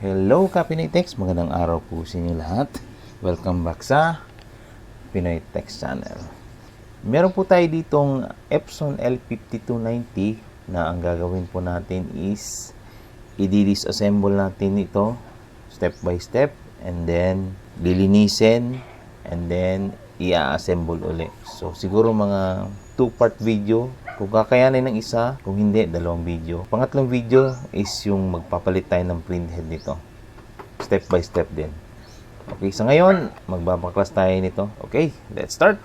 Hello ka Pinoy Text, magandang araw po sa inyo lahat. Welcome back sa Pinoy Text Channel. Meron po tayo ditong Epson L5290 na ang gagawin po natin is i-disassemble natin ito step by step and then lilinisin and then i-assemble ulit. So siguro mga 2-part video. Kung kakayanin ng isa, kung hindi, dalawang video. Pangatlong video is yung magpapalit tayo ng printhead nito. Step by step din. Okay, sa ngayon, magbabaklas tayo nito. Okay, let's start!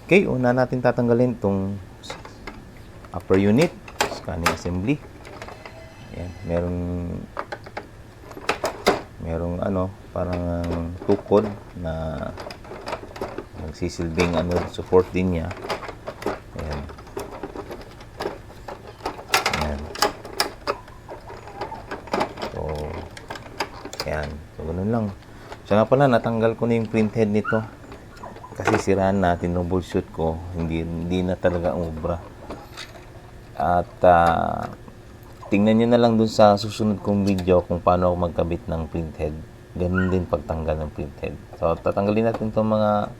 Okay, una natin tatanggalin itong upper unit, scanning assembly. Ayan, merong parang tukod na nagsisilbing support din niya. Ayan. Ayan. So, ayan. So, ganun lang. Siya nga pala, natanggal ko na yung printhead nito. Kasi siraan na, tinroubleshoot ko. Hindi na talaga umubra. At, tingnan nyo na lang dun sa susunod kong video kung paano ako magkabit ng printhead. Ganun din pagtanggal ng printhead. So, tatanggalin natin itong mga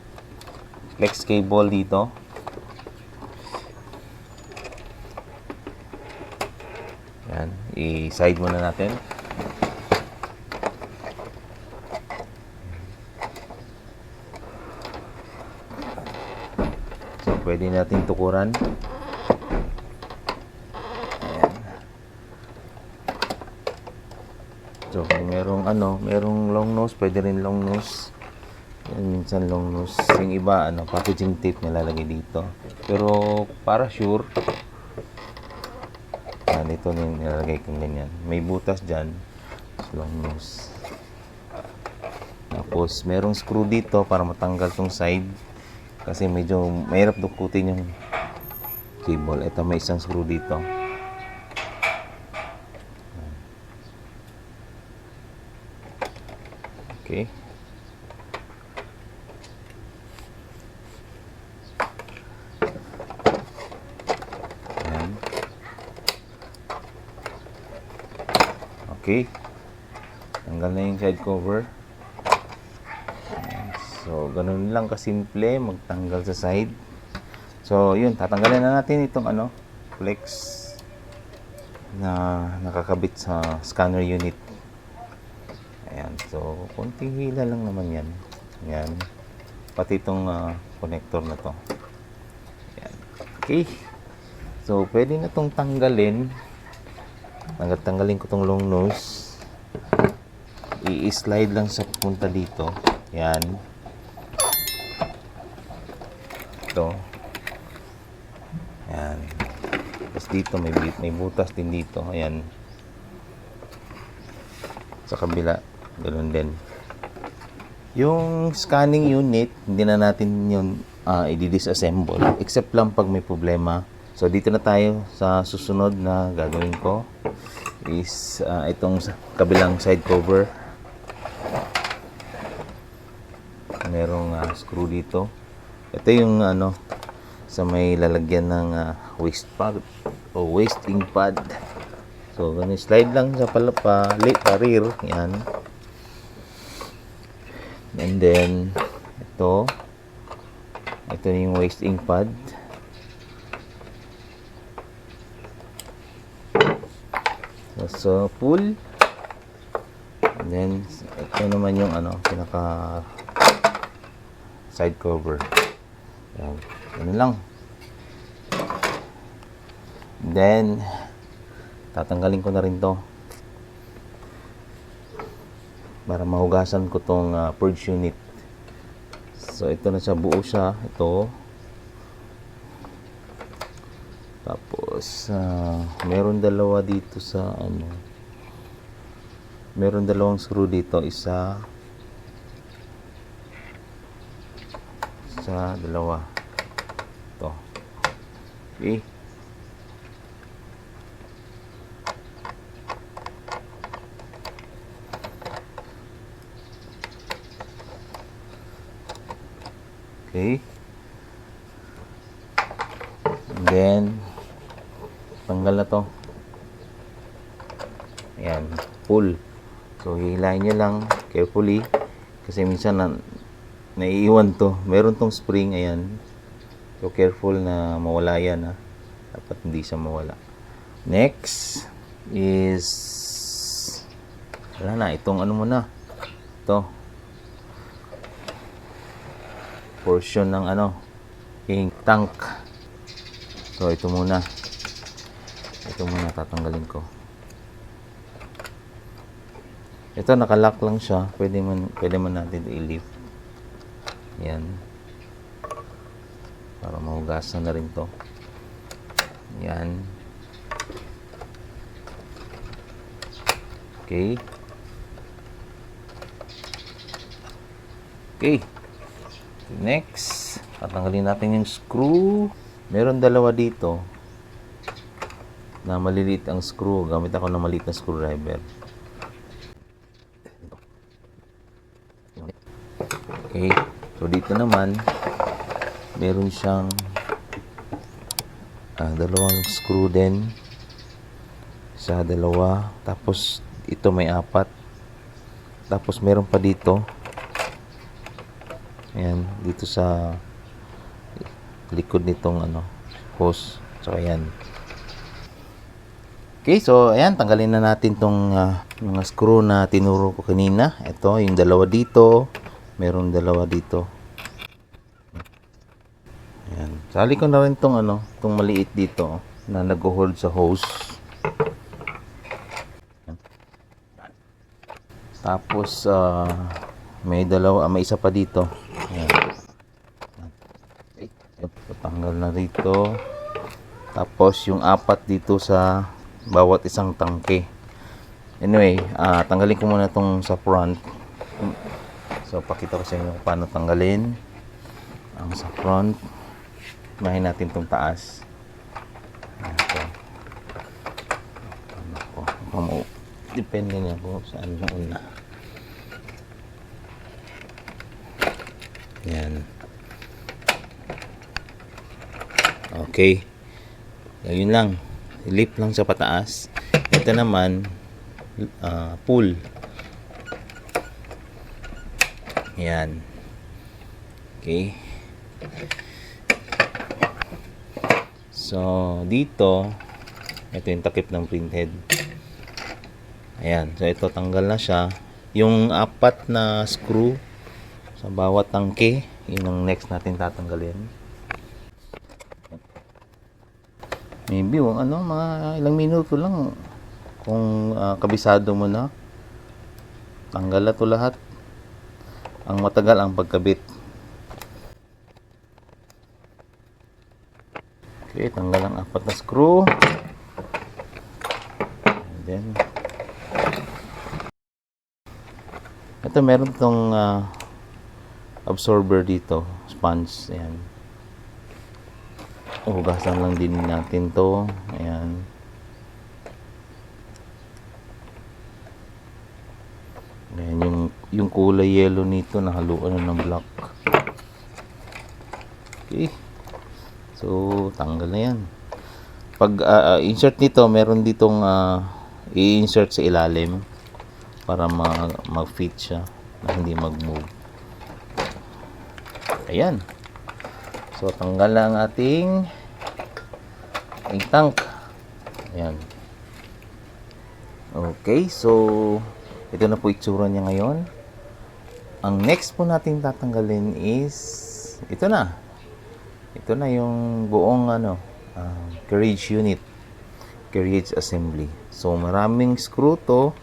flex cable dito. Yan. I-side muna natin. So, pwede natin tukuran. So, kung merong long nose, pwede rin long nose. Yan, minsan long nose. Yung iba, packaging tape nilalagay dito. Pero, para sure, ito na yung nilalagay kong ganyan. May butas dyan. Long nose. Tapos, merong screw dito para matanggal tong side. Kasi medyo mahirap dukutin yung cable. Ito, may isang screw dito. Okay. Ayan. Okay. Tanggal na yung side cover. Ayan. So, ganun lang kasimple magtanggal sa side. So, yun. Tatanggalin na natin itong flex na nakakabit sa scanner unit. Ayan, so konting hila lang naman yan. Ayan, pati itong connector na to. Ayan, okay. So, pwede na itong tanggalin. Tanggalin ko itong long nose. I-slide lang sa punta dito. Ayan. Ito. Ayan. Tapos dito, may butas din dito. Ayan. Sa kabila. Ganun din. Yung scanning unit, hindi na natin yun i-disassemble. Except lang pag may problema. So, dito na tayo sa susunod na gagawin ko. Is itong kabilang side cover. Merong screw dito. Ito yung sa may lalagyan ng waste pad o wasting pad. So, ganun, slide lang sa rear. Yan. And then, ito yung wasting pad. So, pull. And then, ito naman yung pinaka side cover. Yan. Ganun lang. Then, tatanggalin ko na rin to para mahugasan ko tong purge unit. So, ito na siya, buo siya. Ito. Tapos, meron dalawa dito sa meron dalawang screw dito. Isa, dalawa. Ito. Okay. Okay. And then, tanggal na to. Ayan, pull. So, hihilahin nyo lang carefully. Kasi minsan naiiwan to. Meron tong spring, ayan. So, careful na mawala yan, ha. Dapat hindi siya mawala. Next is, wala na, itong ano muna. Ito. Portion ng ano, yung tank. So, ito muna. Ito muna, tatanggalin ko. Ito, nakalock lang siya. Pwede man natin i-lift. Yan. Para mahugasan na rin to. Yan. Okay. Okay. Next, tatanggalin natin yung screw. Meron dalawa dito na maliliit ang screw. Gamit ako ng maliit na screwdriver. Okay. So, dito naman, meron siyang dalawang screw din. Isa, dalawa. Tapos, ito may 4. Tapos, meron pa dito. Ayan, dito sa likod nitong hose. So, ayan. Okay, so, ayan, tanggalin na natin tong mga screw na tinuro ko kanina. Ito, yung dalawa dito. Meron dalawa dito. Ayan. Sali ko na rin tong tong maliit dito na nag-hold sa hose. Ayan. Tapos, may isa pa dito. Ayan. Tanggal na dito. Tapos, yung 4 dito sa bawat isang tangke. Anyway, tanggalin ko muna tong sa front. So, pakita ko sa inyo paano tanggalin ang sa front. Unahin natin itong taas. Depende na po saan na una. Yan. Okay. Yun lang. Lift lang sa pataas. Ito naman, pull. Yan. Okay. So, dito, ito yung takip ng printhead. Ayan. So, ito, tanggal na siya. Yung 4 na screw sa bawat tangke, yun ang next natin tatanggalin. Maybe, mga ilang minuto lang. Kung kabisado mo na, tanggal na to lahat. Ang matagal ang pagkabit. Okay, tanggal ang 4 na screw. And then, ito meron tong absorber dito, sponge. Ayan. Hugasan lang din natin to. Ayan. Ayan, yung kulay yellow nito nahaluan na ng black. Okay. So, tanggal na yan. Pag insert nito, meron ditong i-insert sa ilalim para mag-fit siya na hindi mag-move. Ayan. So, tanggal na ang ating tank. Ayan. Okay, so ito na po itsura niya ngayon. Ang next po natin tatanggalin is ito na. Ito na yung buong carriage unit. Carriage assembly. So, maraming screw to.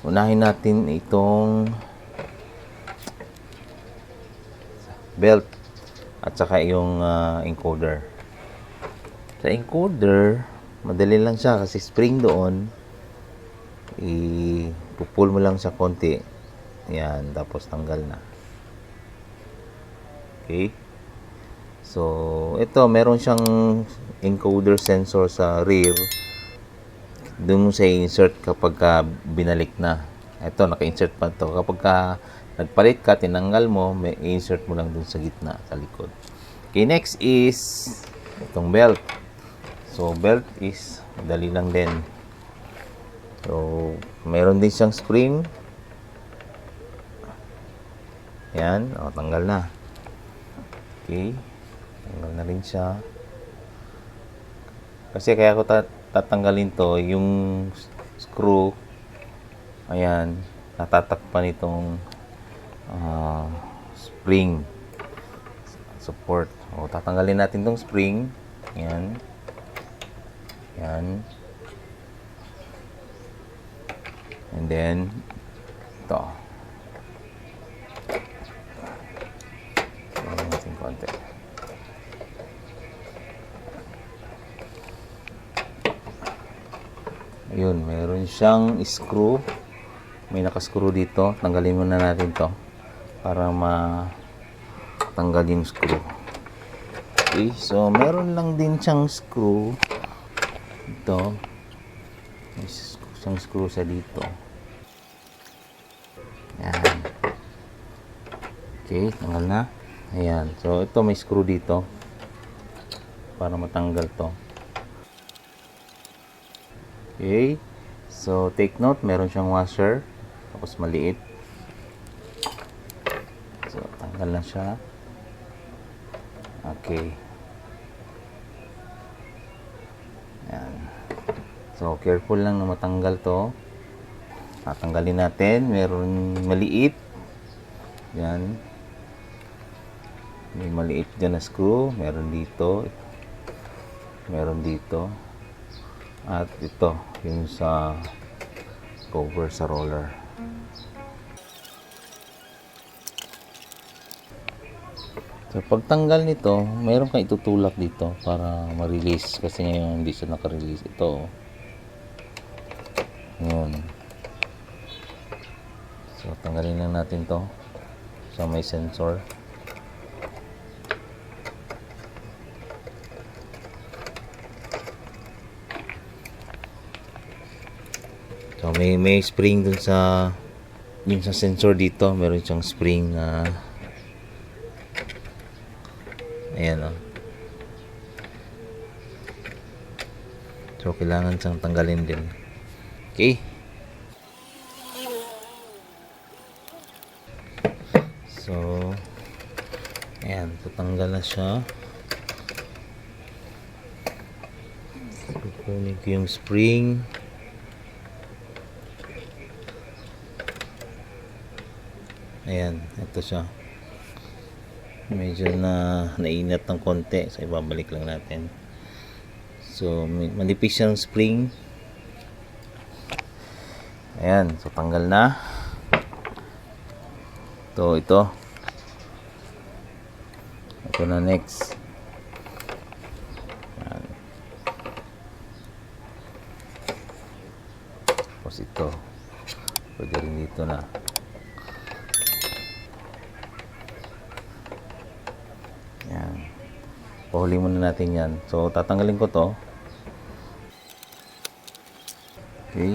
Unahin natin itong belt at saka yung encoder. Sa encoder, madali lang siya kasi spring doon. I-pull mo lang sa konti. Yan, tapos tanggal na. Okay. So, ito, meron siyang encoder sensor sa rear. Doon mo siya insert kapag binalik na. Ito, naka-insert pa to. Kapag nagpalit ka, tinanggal mo, may insert mo lang dun sa gitna, sa likod. Okay, next is itong belt. So, belt is dali lang din. So, meron din siyang spring. Yan, tanggal na. Okay, tanggal na rin siya. Kasi kaya ko tatanggalin to, yung screw, ayan, natatakpan itong spring support. Tatanggalin natin tong spring. Yan. Yan. And then ito. Ayan natin konti. Ayun, meron siyang screw. May naka-screw dito. Tanggalin muna natin to para tanggal yung screw. Okay, so meron lang din siyang screw ito. May siyang screw sa dito. Ayan. Okay, tanggal na. Ayan, so ito may screw dito para matanggal to. Okay, so take note, meron siyang washer tapos maliit. So tanggal na siya. Okay. Yan. So, careful lang na matanggal to. Tatanggalin natin. Meron maliit. Yan. May maliit dyan na screw. Meron dito. Meron dito. At ito. Yung sa cover sa roller. So, pagtanggal nito, mayroon kang itutulak dito para ma-release. Kasi ngayon hindi siya naka-release. Ito. Ngayon. So, tanggalin lang natin to sa may sensor. So, may spring dun sa yung sa sensor dito. Meron siyang spring na ayan o. So, kailangan siyang tanggalin din. Okay. So, ayan. Tatanggal na siya. Kukunin ko yung spring. Ayan. Ito siya. Medyo nainat ng konti, so ibabalik lang natin. So manipis siyang spring. Ayan, so tanggal na. Ito na next. Ayan. Tapos ito pwede rin dito na. Yan. Pahuli muna natin yan. So, tatanggalin ko to. Okay.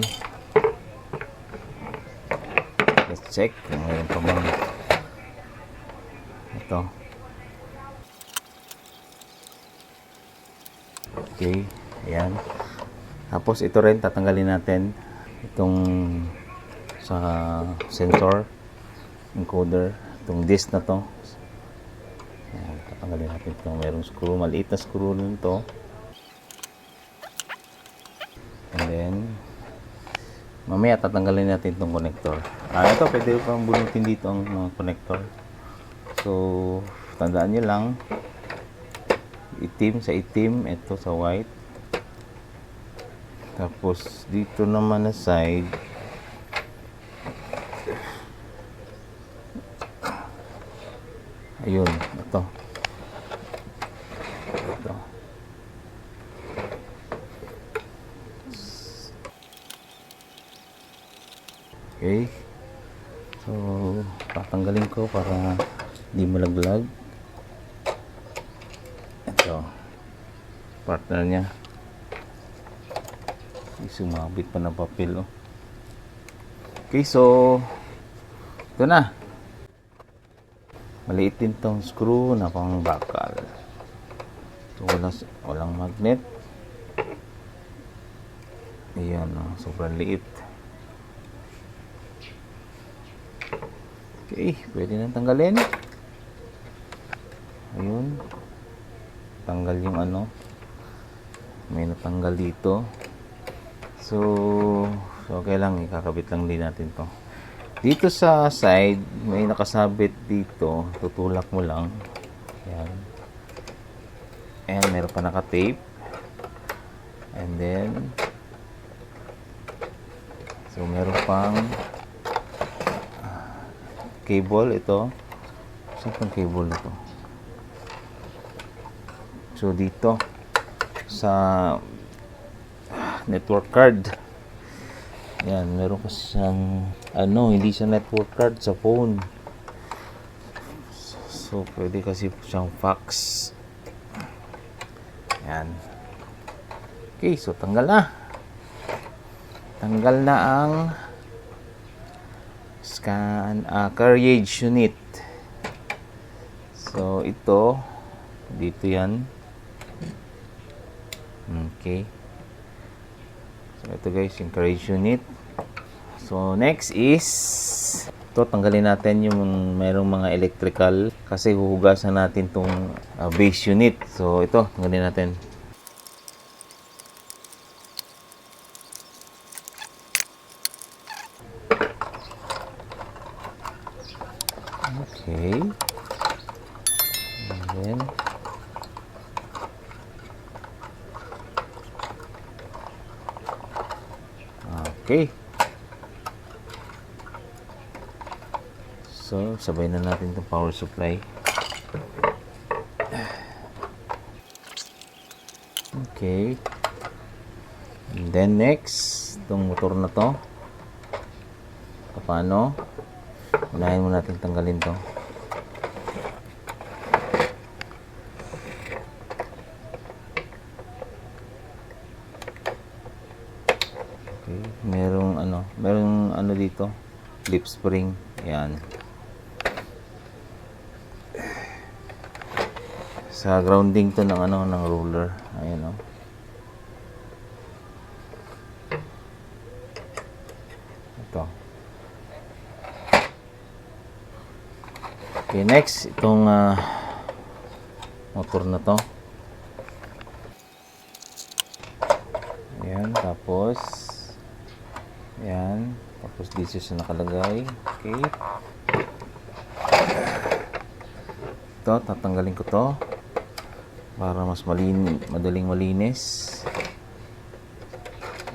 Let's check kung mayroon pa bang ito. Okay. Ayan. Tapos, ito rin tatanggalin natin. Itong sa sensor encoder. Itong disc na to. Ayan, tatanggalin natin ito. Merong screw, maliit na screw nun to. And then, mamaya tatanggalin natin itong connector. Ito, pwede pang bunutin dito ang mga connector. So, tandaan nyo lang, itim sa itim, ito sa white. Tapos, dito naman na side, ayun, ito. Okay. So, tatanggalin ko para hindi malaglag. Ito. Partner niya. Sumabit pa ng papel. Oh. Okay, so ito na. Maliit din tong screw na pang bakal. So, walang magnet. Ayan, sobrang liit. Okay, pwede na tanggalin. Ayun. Tanggal yung may natanggal dito. So okay lang, ikakabit lang din natin to. Dito sa side may nakasabit dito, tutulak mo lang. Ayan. And meron pa naka-tape. And then so meron pang cable ito. Saan pang cable ito? So dito sa network card. Yan, meron kasi siyang hindi siya network card sa phone. So pwede kasi siyang fax. Yan. Okay, so tanggal na. Tanggal na ang carriage unit. So ito dito yan. Okay. So ito guys, yung carriage unit. So next is ito, tanggalin natin yung mayroong mga electrical kasi huhugasan natin tong base unit. So ito, tanggalin natin. Okay. And then okay. So, sabay na natin itong power supply. Okay. And then next, itong motor na to. Paano? Unahin mo natin tanggalin to. Okay. Merong dito, lip spring. Yan. Sa grounding to ng ng roller. Ayan Ito. Okay, next itong motor na to. Ayan, tapos ayan, tapos dito siya nakalagay. Okay. Ito, tatanggalin ko to para mas madaling malinis.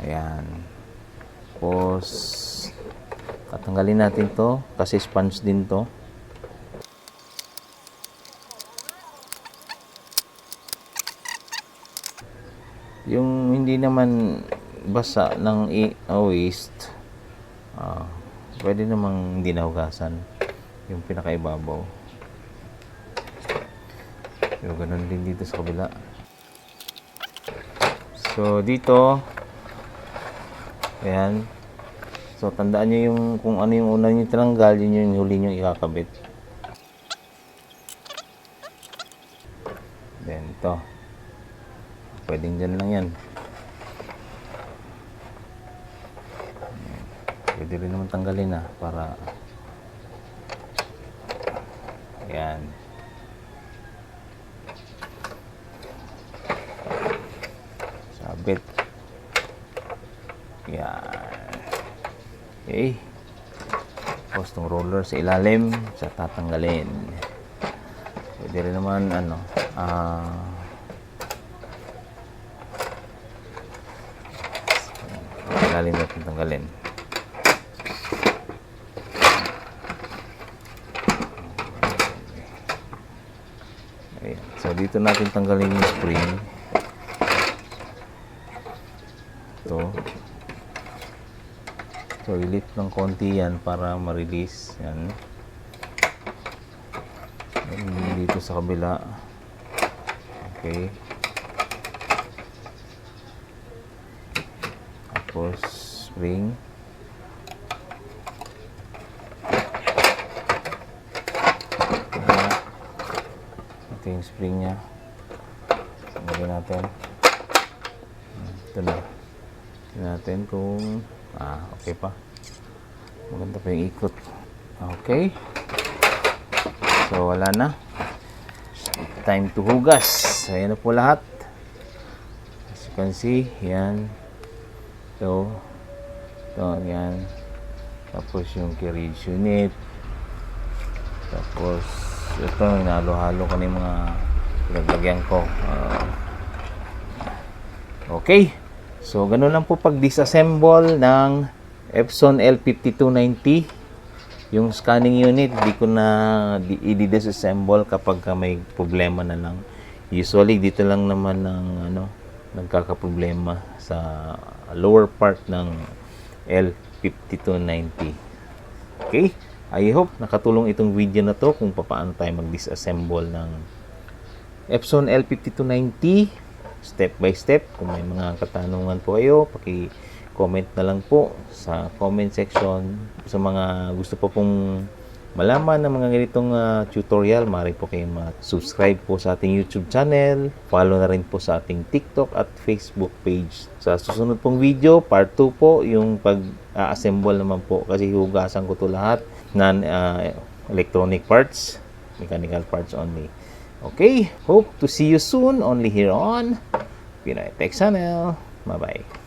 Ayan. Tapos tatanggalin natin to kasi sponge din to. Yung hindi naman basa ng waste, pwede namang hindi nahugasan yung pinakaibabaw. Pero ganun din dito sa kabila. So dito, ayan. So tandaan nyo kung ano yung una nyo tinanggal, yun yung huli nyo ikakabit. Then ito, pwedeng dyan lang yan. Pwede rin naman tanggalin para ayan. Sabit. Yan. Okay. Tapos itong roller sa ilalim, sa tatanggalin. Pwede rin naman ilalim natin tanggalin. Okay. So dito natin tanggalin yung spring. So i-lift ng konti yan para ma-release yan. Dito sa kabila. Okay. Tapos spring. Ito yung spring niya. Lagyan natin. Ito na. Tingnan natin kung okay pa. Maganda pa yung ikot. Okay. So, wala na. Time to hugas. So, ayan na po lahat. As you can see, yan. So, ito, yan. Tapos yung carriage unit. Tapos, ito, hinalo-halo ko na yung mga pinaglagyan ko. Okay. So, ganun lang po pag-disassemble ng Epson L5290. Yung scanning unit, di ko na i-disassemble kapag may problema na lang. Usually, dito lang naman nagkakaproblema sa lower part ng L5290. Okay? I hope nakatulong itong video na to kung paano tayo mag-disassemble ng Epson L5290 step by step. Kung may mga katanungan po kayo, paki-comment na lang po sa comment section. Sa mga gusto po pong malaman ng mga ganitong tutorial, maaari po kayo mag-subscribe po sa ating YouTube channel. Follow na rin po sa ating TikTok at Facebook page. Sa susunod pong video, part 2 po, yung pag-assemble naman po. Kasi hugasan ko to lahat ng electronic parts, mechanical parts only. Okay, hope to see you soon only here on Pinoy Tech Channel. Bye-bye.